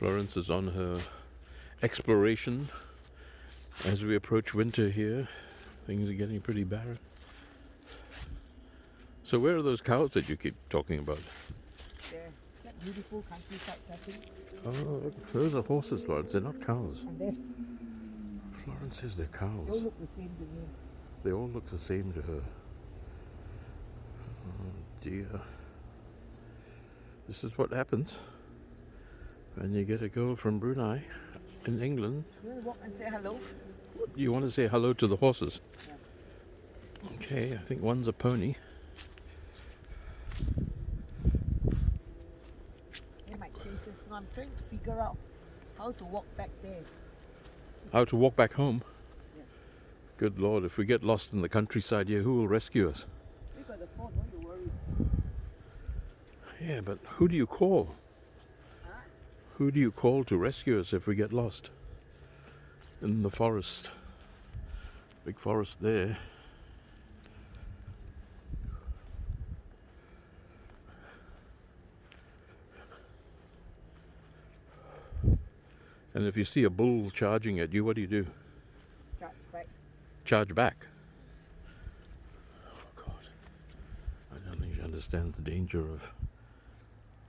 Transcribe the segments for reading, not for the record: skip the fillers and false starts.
Florence is on her exploration. As we approach winter here, things are getting pretty barren. So where are those cows that you keep talking about? There, that beautiful countryside setting. Oh, look, those are horses, Florence. They're not cows. And then Florence says they're they cows. all look the same to me. They all look the same to her. Oh dear. This is what happens when you get a girl from Brunei in England. You want to walk and say hello? You want to say hello to the horses? Yeah. Okay, I think one's a pony. They might face this. No, I'm trying to figure out how to walk back there. How to walk back home? Yeah. Good Lord, if we get lost in the countryside here, who will rescue us? We got the phone, don't you worry. Yeah, but who do you call? Huh? Who do you call to rescue us if we get lost? In the forest. Big forest there. And if you see a bull charging at you, what do you do? Charge back. Charge back. Oh God. I don't think she understands the danger of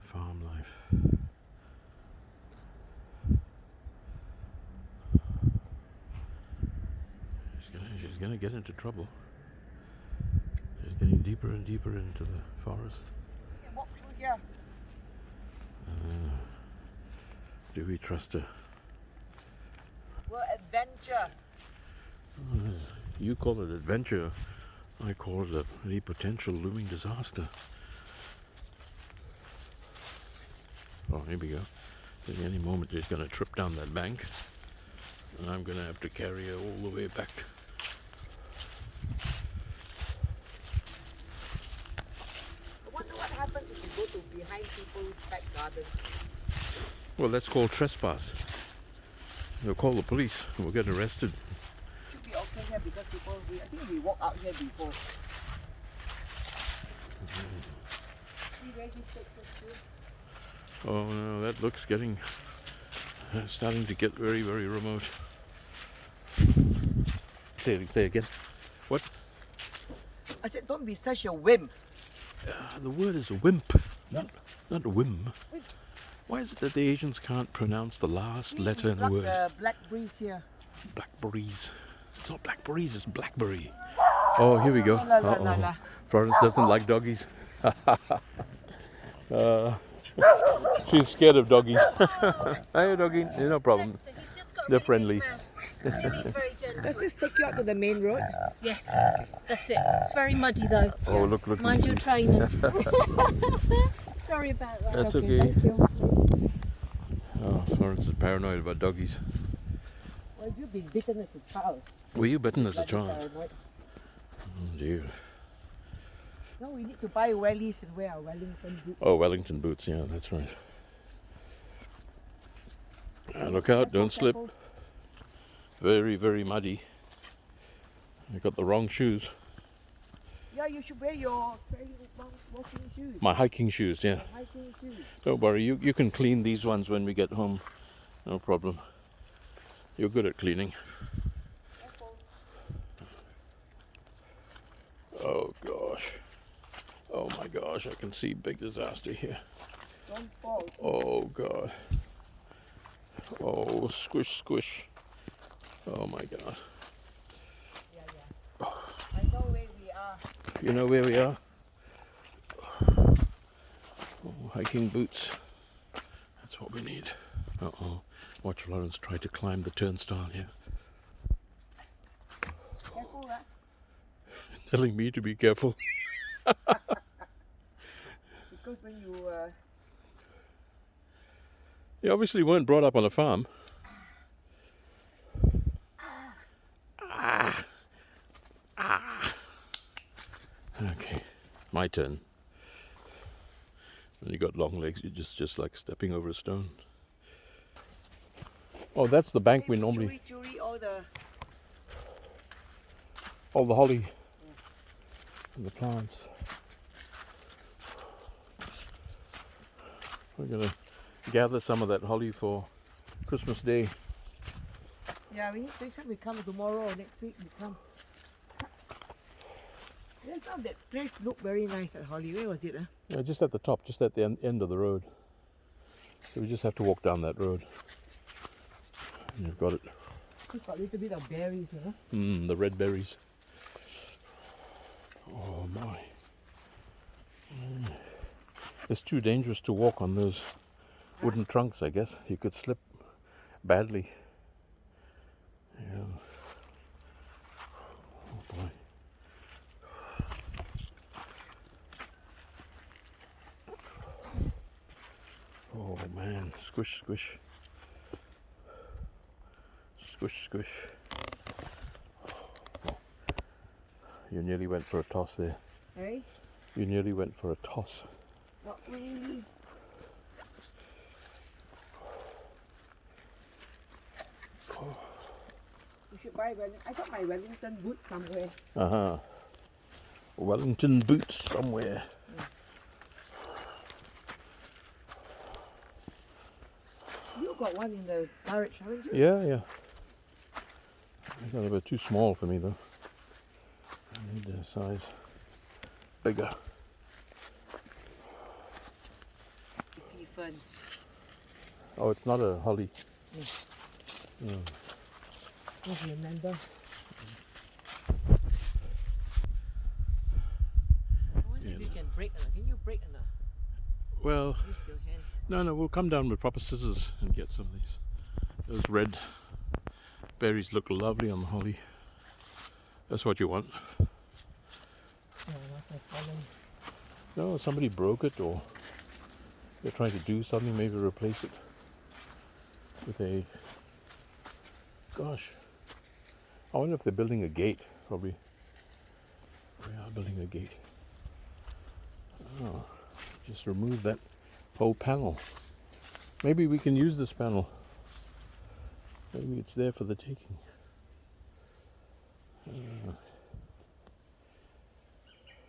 farm life. She's gonna get into trouble. She's getting deeper and deeper into the forest. You can walk through here. Do we trust her? We're adventure. You call it adventure. I call it a very potential looming disaster. Oh, here we go. At any moment she's going to trip down that bank. And I'm going to have to carry her all the way back. I wonder what happens if you go to behind people's back garden. Well, that's called trespass. They'll call the police and we'll get arrested. Should be okay here because people, I think we walked out here before. See where he takes us to? Oh no, that looks getting starting to get very, very remote. Say again. What? I said, don't be such a wimp. The word is wimp, not whim. Wimp. Why is it that the Asians can't pronounce the last letter in the word? Black breeze here. Blackberries. It's not blackberries, it's blackberry. Oh, here we go. La, la, la, la. Florence doesn't like doggies. She's scared of doggies. Hey, doggy, no problem. So he's just got a They're really friendly. big mouth. Tilly's very gentle. Does this take you out to the main road? Yes, that's it. It's very muddy though. Oh, look. Mind your trainers. Sorry about that. That's okay. Thank you. Oh, Florence is paranoid about doggies. Well, you've been bitten as a child. Were you bitten as a Bloody child? paranoid. Oh, dear. No, we need to buy wellies and wear our Wellington boots. Oh, Wellington boots, yeah, that's right. Look out, don't slip. Careful. Very, very muddy. I got the wrong shoes. Yeah, you should wear your walking shoes. My hiking shoes, yeah. Hiking shoes. Don't worry, you can clean these ones when we get home. No problem. You're good at cleaning. Careful. Oh gosh. Oh my gosh, I can see big disaster here. Don't fall. Oh God. Oh, squish, squish. Oh my God. Yeah. I know where we are. You know where we are? Oh, hiking boots. That's what we need. Uh-oh. Watch Florence try to climb the turnstile here. Careful, huh? Telling me to be careful. Because when you You obviously weren't brought up on a farm. Okay, my turn. When you got long legs, you're just like stepping over a stone. Oh, that's the bank we normally... Chewy, all the holly and the plants. We're gonna gather some of that holly for Christmas Day. Yeah, we need next time we come tomorrow or next week we come. There's not that place looked very nice, that Holly. Where was it? Yeah, just at the top, just at the end of the road. So we just have to walk down that road. And you've got it. It's got a little bit of berries, you know. The red berries. Oh my. It's too dangerous to walk on those wooden trunks, I guess. You could slip badly. Yeah. Oh boy. Oh man, squish, squish. Squish, squish. You nearly went for a toss there. Hey? You nearly went for a toss. Not really. You should buy I got my Wellington boots somewhere. Uh-huh. Wellington boots somewhere. You got one in the garage, haven't you? Yeah. They're a bit too small for me though. I need a size bigger. Be fun. Oh, it's not a holly. No. Just remember. I wonder if you can break or not. Can you break or not? Well, Use your hands. no, we'll come down with proper scissors and get some of these. Those red berries look lovely on the holly. That's what you want. Oh, that's a fallen. No, somebody broke it or they're trying to do something, maybe replace it with a... Gosh. I wonder if they're building a gate, probably. They are building a gate. Oh, just remove that whole panel. Maybe we can use this panel. Maybe it's there for the taking.